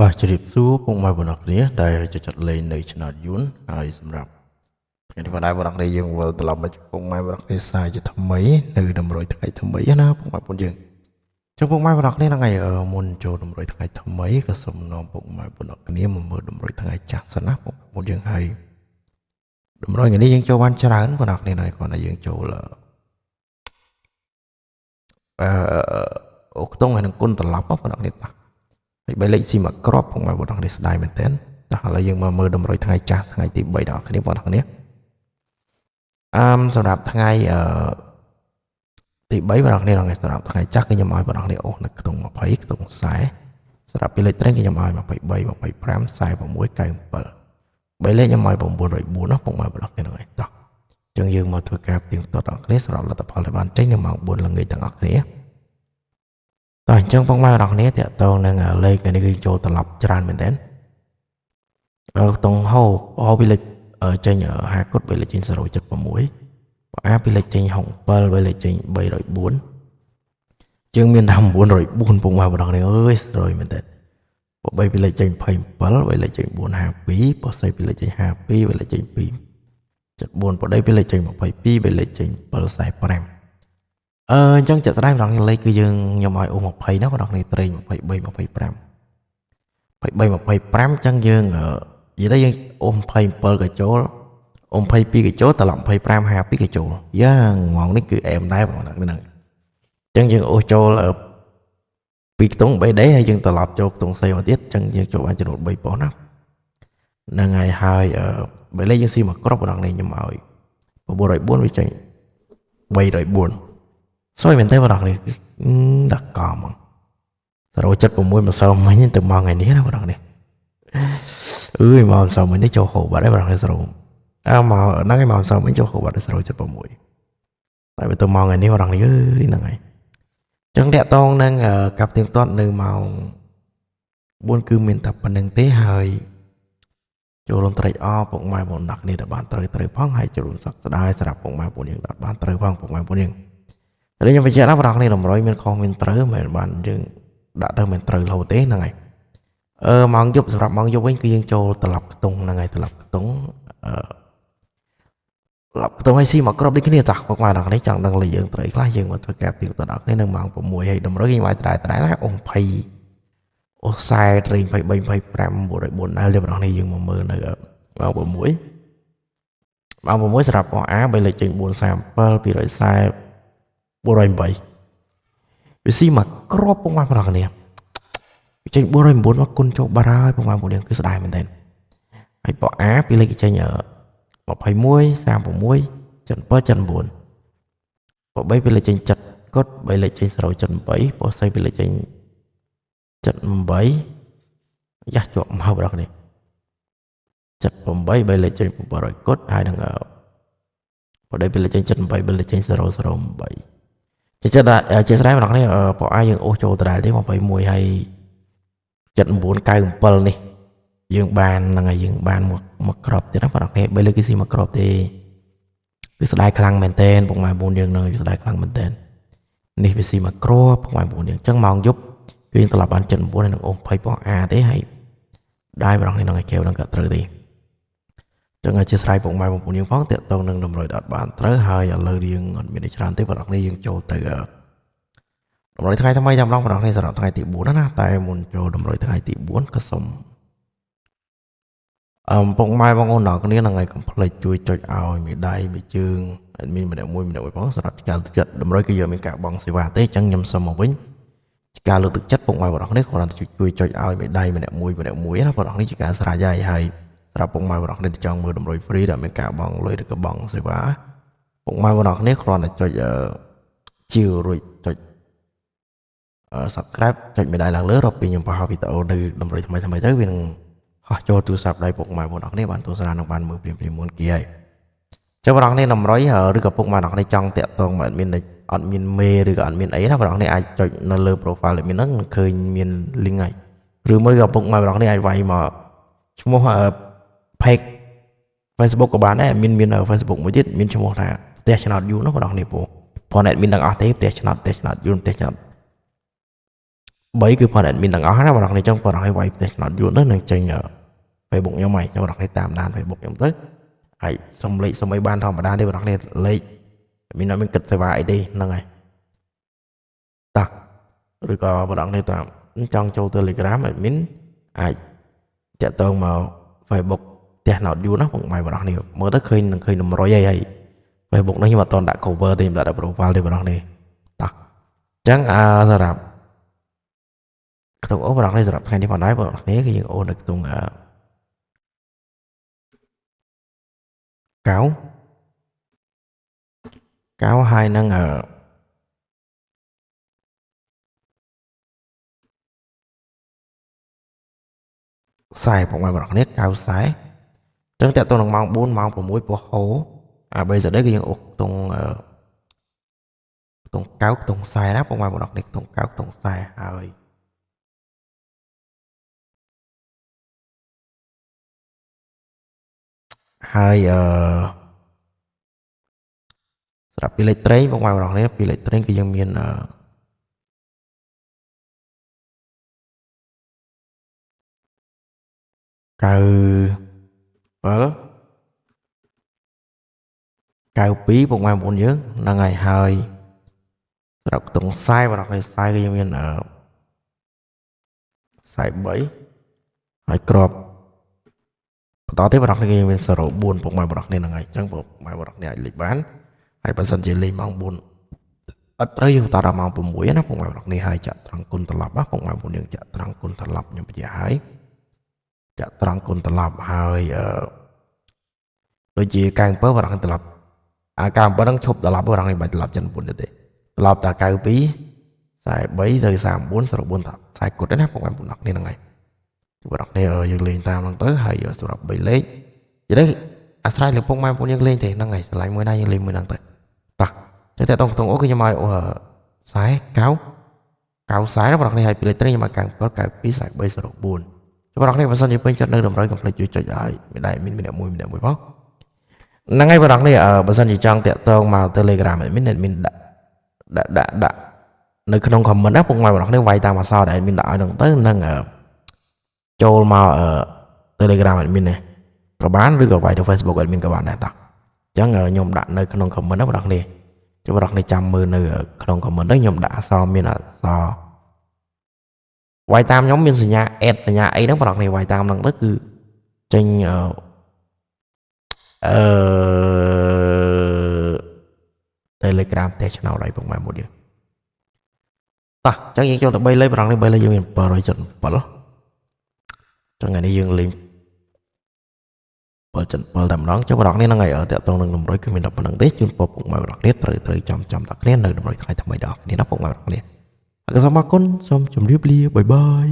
បាទជម្រាបសួរពុកម៉ែបងប្អូនគ្នាដែលចូលចិត្តលេងនៅ Channel យួនហើយសម្រាប់ថ្ងៃនេះបងប្អូនគ្នាយើងវិលត្រឡប់មកពុកម៉ែបងប្អូនគ្នាសាជាថ្មីនៅតម្រុយថ្ងៃថ្មីណាពុកម៉ែបងប្អូនយើងចុះពុកម៉ែបងប្អូនគ្នាថ្ងៃមុនចូលតម្រុយថ្ងៃថ្មីក៏សូមនាំពុកម៉ែបងប្អូនគ្នាមកមើលតម្រុយថ្ងៃចាស់សិនណាពុកម៉ែបងប្អូនយើងហើយតម្រុយថ្ងៃនេះយើងចូលបានច្រើនបងប្អូនគ្នាហើយគ្រាន់តែយើងចូលអូខ្ទង់ហើយនឹងគុណត្រឡប់បងប្អូនគ្នាតាហើយបីលេខស៊ីមកក្របពុកម៉ែបងប្អូនគ្នាស្ដាយមែនតើតែឥឡូវយើងមកមើលតម្រុយថ្ងៃចាស់ថ្ងៃទី3ដល់គ្នាបងប្អូនគ្នាសម្រាប់ថ្ងៃទី3បងប្អូនគ្នាសម្រាប់ថ្ងៃចាស់គឺខ្ញុំឲ្យបងប្អូនគ្នាអូសនៅក្នុង20ក្នុង40សម្រាប់ពីលេខត្រេងគឺខ្ញុំឲ្យ23 25 46 97បីលេខខ្ញុំឲ្យ904ណាពុកម៉ែបងប្អូនគ្នាហ្នឹងឯងតោះអញ្ចឹងយើងមកធ្វើការផ្ទៀងផ្ទាត់ដល់គ្នាសម្រាប់លទ្ធផលដែលបានចេញនៅម៉ោង4ល្ងាចទាំងអស់គ្នាតោះអញ្ចឹងពុកម៉ែបងប្អូនគ្នាតាក់ទងនឹងលេខនេះគឺចូលត្រឡប់ច្រើនមែនតើខ្ទង់ហោពីលេខចេញ50គុតបីលេខចេញ076អាពីលេខចេញ67បីលេខចេញ304យើងមានតែ904ពុកម៉ែបងប្អូនគ្នាអើយស្រួយមែនតើបើបីពីលេខចេញ27បីលេខចេញ452បើស្អីពីលេខចេញ52បីលេខចេញ274បើដីពីលេខចេញ22បីលេខចេញ745អញ្ចឹងចាក់ស្ដាយម្ដងលេខគឺយើងខ្ញុំឲ្យអូ20ណាបងប្អូនគ្នាត្រេង23 25 23 25អញ្ចឹងយើងនិយាយទៅយើងអូ27ក៏ចូលអូ22ក៏ចូលត្រឡប់25 52ក៏ចូលយ៉ាងម៉ោងនេះគឺអែមដែរបងប្អូនហ្នឹងអញ្ចឹងយើងអូសចូលពីខ្ទង់ 3D ហើយយើងត្រឡប់ចូលខ្ទង់ C មកទៀតអញ្ចឹងយើងចូលបានចំនួន3ប៉ុស្តិ៍ណាហ្នឹងហើយបើលេខយើងស៊ីមកគ្រប់បងប្អូននេះខ្ញុំឲ្យ904វាចេញ304ស្រួយមែនទេបងប្អូននេះដាក់កំ076ម្សិលមិញទៅមកថ្ងៃនេះណាបងប្អូននេះអើយមកម្សិលមិញនេះចូលហូបបាត់ហើយបងប្អូន0មកហ្នឹងហើយមកម្សិលមិញចូលហូបបាត់076តែទៅមកថ្ងៃនេះបងប្អូននេះអើយហ្នឹងហើយចឹងតាក់តងនឹងកាប់ទៀងទាត់នៅម៉ោង4គឺមានតែប៉ុណ្្នឹងទេហើយចូលរួមត្រេកអរពុកម៉ែបងប្អូនគ្នាដែលបានត្រូវផងហើយចូលរួមសោកស្ដាយសម្រាប់ពុកម៉ែបងប្អូនយើងដែលបានត្រូវផងពុកម៉ែបងប្អូនយើងតែខ្ញុំបញ្ជាក់ណាបងប្អូនគ្នាតម្រុយមានខុសមានត្រូវមិនបានយើងដាក់ទៅមិនត្រូវរហូតទេហ្នឹងហើយម៉ោងយប់សម្រាប់ម៉ោងយប់វិញគឺយើងចូលត្រឡប់ខ្ទង់ហ្នឹងហើយត្រឡប់ខ្ទង់ត្រឡប់ខ្ទង់ឲ្យស៊ីមកគ្រប់ដូចគ្នាតាពុកម៉ែបងប្អូនចង់ដឹងលេខយើងត្រូវខ្លះយើងមកធ្វើការផ្ទៀងផ្ទាត់ដល់គ្នានៅម៉ោង6ហើយតម្រុយខ្ញុំឲ្យត្រែណាអូ20អូខ្សែត្រេង23 25 904ដែរបងប្អូននេះយើងមកមើលនៅម៉ោង6សម្រាប់អអា3លេខចេញ437 240 408វាស៊ីមកក្របពុកម៉ែបងប្អូនគ្នាចេញ409មកគុណចូលបារហើយពុកម៉ែបងប្អូនគឺស្ដាយមែនទែនហើយបអាពីលេខចេញ21 36 77 79បើ3ពីលេខចេញ7កុដ3លេខចេញ078បើ4ពីលេខចេញ78យ៉ាស់ជាប់មកបងប្អូននេះ78 3លេខចេញ700កុដហើយនឹងបើ3ពីលេខចេញ78 3លេខចេញ008ចេះចេះស្ដាយបងប្អូននេះបអាយើងអូសចូលដដែលទេ21ហើយ79 97នេះយើងបានហ្នឹងហើយយើងបានមកក្របទៀតណាបងប្អូនគេ3លើកគេស៊ីមកក្របទេវាស្ដាយខ្លាំងមែនតើពុកម៉ែបងយើងនឹងស្ដាយខ្លាំងមែនតើនេះវាស៊ីមកក្របពុកម៉ែបងយើងអញ្ចឹងម៉ោងយប់គឺយើងត្រឡប់បាន79ហើយនឹងអូស20ប៉ុស្តិ៍អាទេហើយដែរបងប្អូននេះនឹងឲ្យកែវនឹងក៏ត្រូវទេចឹងឲ្យជាស្រ័យពុកម៉ែបងប្អូនយើងផងតាក់ទងនឹងតម្រុយអត់បានត្រូវហើយឥឡូវយើងអត់មានច្រើនទេបងប្អូននេះយើងចូលទៅតម្រុយថ្ងៃថ្មីតែម្ដងបងប្អូននេះសម្រាប់ថ្ងៃទី4ណាតែមុនចូលតម្រុយថ្ងៃទី4ក៏សូមពុកម៉ែបងប្អូនទាំងគ្នានឹងឲ្យកុំភ្លេចជួយចុចឲ្យមេដៃមេជើងអត់មានម្នាក់មួយផងសម្រាប់ការទឹកចិត្តតម្រុយគឺយើងមានការបង់សេវាទេអញ្ចឹងខ្ញុំសូមមកវិញការលើកទឹកចិត្តពុកម៉ែបងប្អូននេះគ្រាន់តែជួយចុចឲ្យមេដៃម្នាក់មួយណាបងប្អូននេះជាការស្រេចហើយសម្រាប់ពុកម៉ែបងប្អូននេះចង់មើលតម្រុយ free ដែលមានការបង់លុយឬក៏បង់សេវាពុកម៉ែបងប្អូននេះគ្រាន់តែចុចជារួចចុចsubscribe ចុចមេដៃឡើងលើរកពីខ្ញុំបង្ហោះវីដេអូនៅតម្រុយថ្មីទៅវានឹងហោះចូលទូរស័ព្ទដៃពុកម៉ែបងប្អូននេះបានទស្សនានឹងបានមើលព្រាមមុនគេហើយចុះបងប្អូននេះតម្រុយឬក៏ពុកម៉ែបងប្អូននេះចង់តាក់ទងមកអត់មានមេឬក៏អត់មានអីណាបងប្អូននេះអាចចុចនៅលើ profile admin ហ្នឹងឃើញមាន link ហើយឬមួយក៏ពុកម៉ែបងប្អូននេះអាចវាយមកឈ្មោះpage Facebook ក៏បានដែរមាន Facebook មួយទៀតមានឈ្មោះថាផ្ទះឆ្នោតយូរណាបងប្អូននេះព្រោះ admin ទាំងអស់ទេផ្ទះឆ្នោតយូរផ្ទះឆ្នោត 3គឺផន admin ទាំងអស់ណាបងប្អូននេះចឹងបងប្អូនឲ្យវាយផ្ទះឆ្នោតយួនទៅនឹងចេញ Facebook ខ្ញុំហើយចាំបងប្អូននេះតាមដាន Facebook ខ្ញុំទៅហើយសុំលេខសុំអីបានធម្មតាទេបងប្អូននេះលេខមានគិតសេវាអីទេហ្នឹងហើយតោះឬក៏បងប្អូននេះតាមចង់ចូល Telegram admin អាចតាក់ទងមក Facebook ផ្ទះឆ្នោតយួនណាបងប្អូននេះមើលទៅឃើញនឹងឃើញ100ហើយ Facebook នេះខ្ញុំអត់ទាន់ដាក់ cover ទេខ្ញុំដាក់ profile ទេបងប្អូននេះតោះចឹងសម្រាប់ខ្ទង់អូបងប្អូននេះសម្រាប់ថ្ងៃនេះផងដែរបងប្អូននេះគឺយើងអូននៅខ្ទង់កៅហើយនឹងខ្សែបងប្អូននេះកៅខ្សែចឹងតាក់ទងនឹងម៉ោង 4 ម៉ោង 6 ពោះហូបីស្ដីគឺយើងអូខ្ទង់កៅខ្ទង់ខ្សែណាបងប្អូននេះខ្ទង់កៅខ្ទង់ខ្សែហើយសម្រាប់ពីលេខត្រេងបងប្អូននេះពីលេខត្រេងគឺយើងមាន97 92បងប្អូនយើងហ្នឹងហើយសម្រាប់ខ្ទង់ខ្សែបងប្អូនខ្សែគឺយើងមានខ្សែ 3 ហើយក្របបន្តទៀតបងប្អូនគឺយើងមាន04បងប្អូននេះហ្នឹងហើយអញ្ចឹងបងប្អូននេះអាចលេខបានហើយបើសិនជាលេខម៉ោង 4 អត់ត្រូវយើងតដល់ម៉ោង 6 ណាបងប្អូននេះហើយចាក់ត្រង់គុណត្រឡប់ណាបងប្អូនយើងចាក់ត្រង់គុណត្រឡប់ខ្ញុំបញ្ជាក់ហើយចាក់ត្រង់គុណត្រឡប់ហើយដូចជា97បងប្អូនត្រឡប់97ហ្នឹងឈប់ត្រឡប់បងប្អូននេះបាច់ត្រឡប់ចិន9ទេត្រឡប់តែ92 43ទៅ34 04តាខ្សែគុតណាបងប្អូននេះហ្នឹងហើយបងប្អូននេះយើងលេងតាមហ្នឹងទៅហើយសម្រាប់3លេខនិយាយទៅអាស្រ័យលើពុកម៉ែបងប្អូនយើងលេងទេហ្នឹងហើយឆ្លៃមួយណាយើងលេងមួយហ្នឹងទៅតោះតែតោះអូគឺខ្ញុំឲ្យខ្សែកៅខ្សែណាបងប្អូននេះឲ្យពីលេខត្រេងខ្ញុំឲ្យ97 92 43 04បងប្អូននេះបើសិនជាពេញចិត្តនៅតម្រូវកុំភ្លេចជួយចុចឲ្យមានដែរមានម្នាក់មួយបងហ្នឹងហើយបងប្អូននេះបើសិនជាចង់តាក់ទងមក Telegram មានដាក់នៅក្នុង comment ណាពុកម៉ែបងប្អូននេះវាយតាមអក្សរដែលមានដាក់ឲ្យហ្នឹងទៅនឹងចូលមកTelegram admin នេះក៏បានឬក៏វាយទៅ Facebook admin ក៏បានដែរតោះអញ្ចឹងខ្ញុំដាក់នៅក្នុង comment ណាបងប្អូននេះជួយបងប្អូននេះចាំមើលនៅក្នុង comment នេះខ្ញុំដាក់អក្សរមានអក្សរវាយតាមខ្ញុំមានសញ្ញា add សញ្ញាអីហ្នឹងបងប្អូននេះវាយតាមហ្នឹងទៅគឺចេញTelegram ផ្ទះឆ្នោតឲ្យបងប្អូនមួយទៀតតោះអញ្ចឹងយើងចូលទៅ3លេខបងប្អូននេះ3លេខយើងមាន 7.7 ចឹងថ្ងៃនេះយើងលេង 7.7 តែម្ដងចុះបងប្អូននេះហ្នឹងហើយតាក់ទងនឹងតម្រុយគឺមានតែប៉ុណ្្នឹងទេជូនពរពុកម៉ែបងប្អូននេះត្រូវចាំតគ្នានៅតម្រុយថ្ងៃថ្មីដល់គ្នាណាពុកម៉ែបងប្អូននេះអរគុណសូមជម្រាបលាបាយបាយ